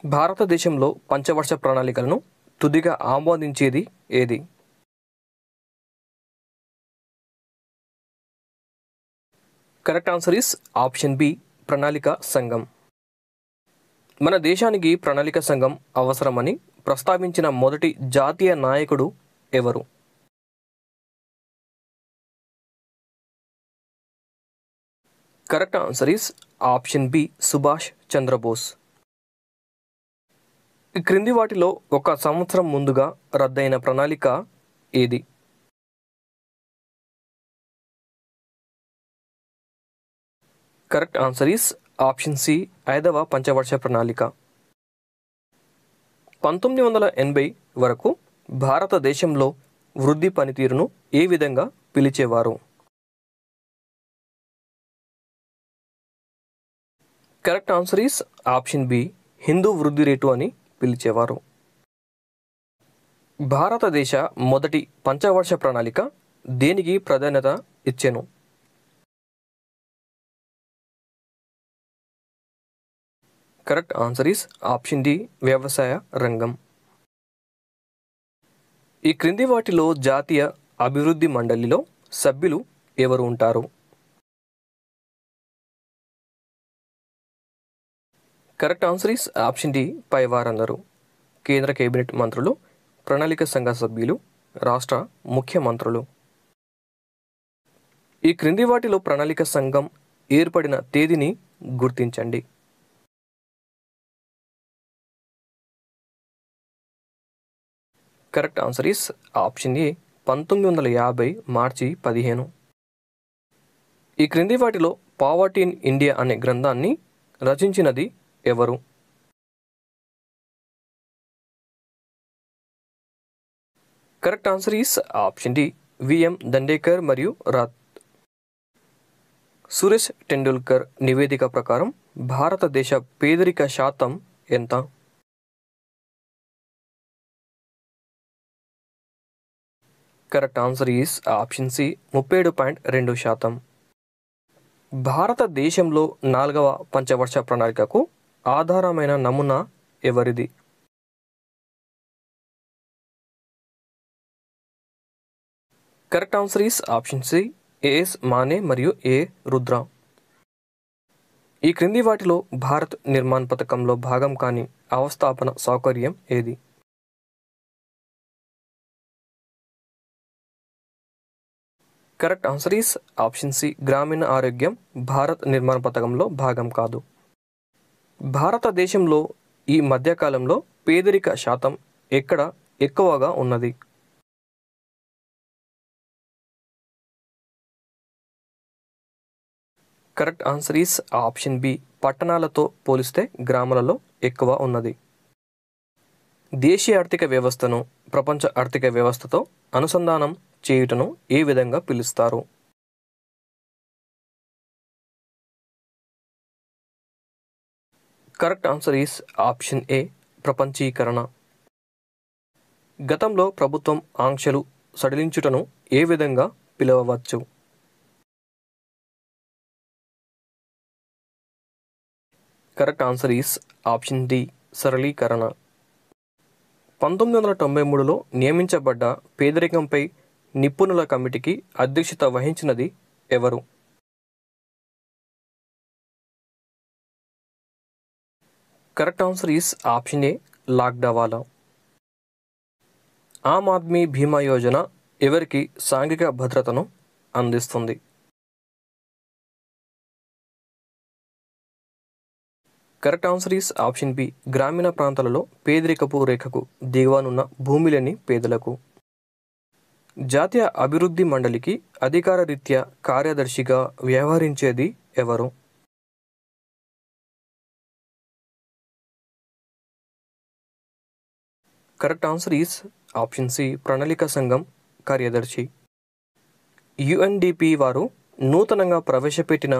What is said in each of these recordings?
భారతదేశంలో పంచవర్ష ప్రణాళికలను తుదిగా ఆమోదించేది ఏది? Correct answer is option B ప్రణాళిక సంఘం. మన దేశానికి ప్రణాళిక సంఘం అవసరమని ప్రస్తావించిన మొదటి జాతీయ నాయకుడు ఎవరు? Correct answer is option B Subhash Chandrabose. ఈ క్రింది వాటిలో ఒక సంవత్సరం ముందుగా రద్దయిన ప్రణాళిక ఏది? Correct answer is option C 5వ పంచవర్ష ప్రణాళిక. 1980 వరకు భారతదేశంలో వృద్ధి పనితీరును ఏ విధంగా పిలిచేవారు? Correct answer is option B Hindu వృద్ధి రేటు అని పిలిచేవారు. భారతదేశ మొదటి పంచవర్ష ప్రణాళిక దేనికి ప్రాధాన్యత ఇచ్చెను? Correct answer is option D వ్యవసాయ రంగం. ఈ క్రింది వాటిలో జాతీయ అభివృద్ధి మండలిలో సభ్యులు ఎవరు ఉంటారు? Correct answer is option D పై వారందరూ. కేంద్ర కేబినెట్ మంత్రులు, ప్రణాళిక సంఘ సభ్యులు, రాష్ట్ర ముఖ్యమంత్రులు. ఈ క్రింది వాటిలో ప్రణాళిక సంఘం ఏర్పడిన తేదీని గుర్తించండి. కరెక్ట్ ఆన్సర్ ఈస్ ఆప్షన్ ఏ 1950 మార్చి 15. ఈ క్రింది వాటిలో పావర్టీ ఇన్ ఇండియా అనే గ్రంథాన్ని రచించినది ఎవరు? Correct answer is option D VM Dandekar మరియు రాత్. సురేష్ టెండూల్కర్ నివేదిక ప్రకారం భారతదేశ పేదరిక శాతం ఎంత? Correct answer is option C 37.2%. భారతదేశంలో 4వ పంచవర్ష ప్రణాళికకు ఆధారమైన నమూనా ఎవరిది? Correct answer is option C AS Manne మరియు ఏ రుద్ర. ఈ క్రింది వాటిలో భారత్ నిర్మాణ్ పథకంలో భాగం కాని అవస్థాపన సౌకర్యం ఏది? Correct answer is option C గ్రామీణ ఆరోగ్యం భారత్ నిర్మాణ పథకంలో భాగం కాదు. భారతదేశంలో ఈ మధ్యకాలంలో పేదరిక శాతం ఎక్కడ ఎక్కువగా ఉన్నది? Correct answer is option B పట్టణాలతో పోలిస్తే గ్రామాలలో ఎక్కువ ఉన్నది. దేశీయ ఆర్థిక వ్యవస్థను ప్రపంచ ఆర్థిక వ్యవస్థతో అనుసంధానం చేయుటను ఏ విధంగా పిలుస్తారు? Correct answer is option A ప్రపంచీకరణ. గతంలో ప్రభుత్వం ఆంక్షలు సడలించుటను ఏ విధంగా పిలవవచ్చు? Correct answer is option D సరళీకరణ. 1993లో నియమించబడ్డ పేదరికంపై నిపుణుల కమిటీకి అధ్యక్షత వహించినది ఎవరు? Correct answer is option A Lakdawala. Aam Aadmi Bima Yojana ఎవరికి సాంఘిక భద్రతను అందిస్తుంది? Correct answer is option B గ్రామీణ ప్రాంతాలలో పేదరికపు రేఖకు దిగువనున్న భూమిలేని పేదలకు. జాతీయ అభివృద్ధి మండలికి అధికార రీత్యా కార్యదర్శిగా వ్యవహరించేది ఎవరు? Correct answer is option C ప్రణాళిక సంఘం కార్యదర్శి. యుఎన్డిపి వారు నూతనంగా ప్రవేశపెట్టిన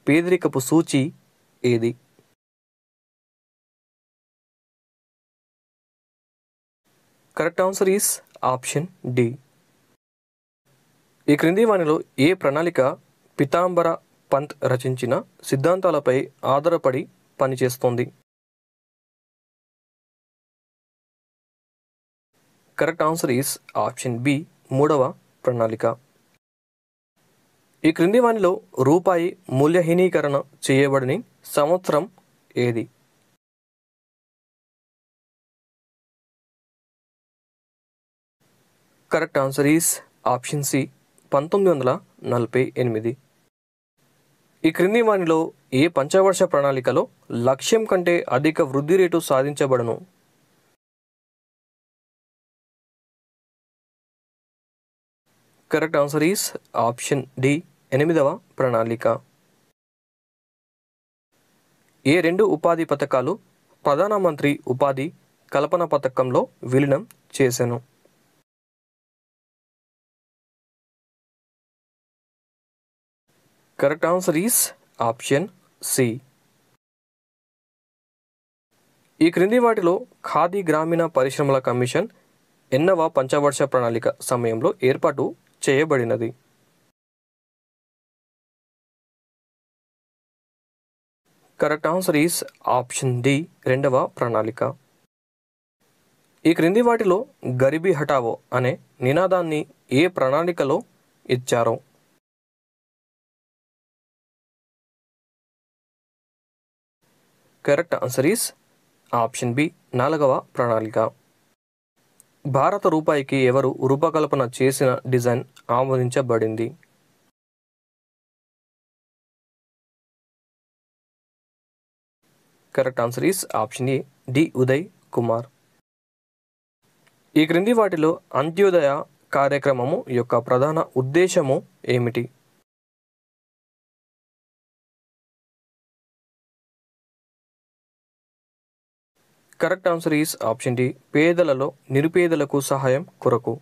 పేదరికపు సూచి ఏది? Correct answer is option D. ఈ క్రింది వానిలో ఏ ప్రణాళిక పీతాంబర పంత్ రచించిన సిద్ధాంతాలపై ఆధారపడి పనిచేస్తోంది? Correct answer is option B మూడవ ప్రణాళిక. ఈ క్రింది వానిలో రూపాయి మూల్యహీనీకరణ చేయబడని సంవత్సరం ఏది? Correct answer is option C 1948. ఈ క్రింది వానిలో ఏ పంచవర్ష ప్రణాళికలో లక్ష్యం కంటే అధిక వృద్ధి రేటు సాధించబడను? Correct answer is option D 8వ ప్రణాళిక. ఏ రెండు ఉపాధి పథకాలు ప్రధానమంత్రి ఉపాధి కల్పన పథకంలో విలీనం చేసెను? Correct answer is option C. ఈ క్రింది వాటిలో ఖాదీ గ్రామీణ పరిశ్రమల కమిషన్ ఎన్నవ పంచవర్ష ప్రణాళిక సమయంలో ఏర్పాటు చేయబడినది? Correct answer is option D 2వ ప్రణాళిక. ఈ క్రింది వాటిలో గరీబీ హఠావో అనే నినాదాన్ని ఏ ప్రణాళికలో ఇచ్చారో? Correct answer is option B 4వ ప్రణాళిక. భారత రూపాయికి ఎవరు రూపకల్పన చేసిన డిజైన్ ఆమోదించబడింది? Correct answer is option A D Uday Kumar. ఈ క్రింది వాటిలో అంత్యోదయ కార్యక్రమము యొక్క ప్రధాన ఉద్దేశము ఏమిటి? కరెక్ట్ ఆన్సర్ ఈస్ ఆప్షన్ డి పేదలలో నిరుపేదలకు సహాయం కొరకు.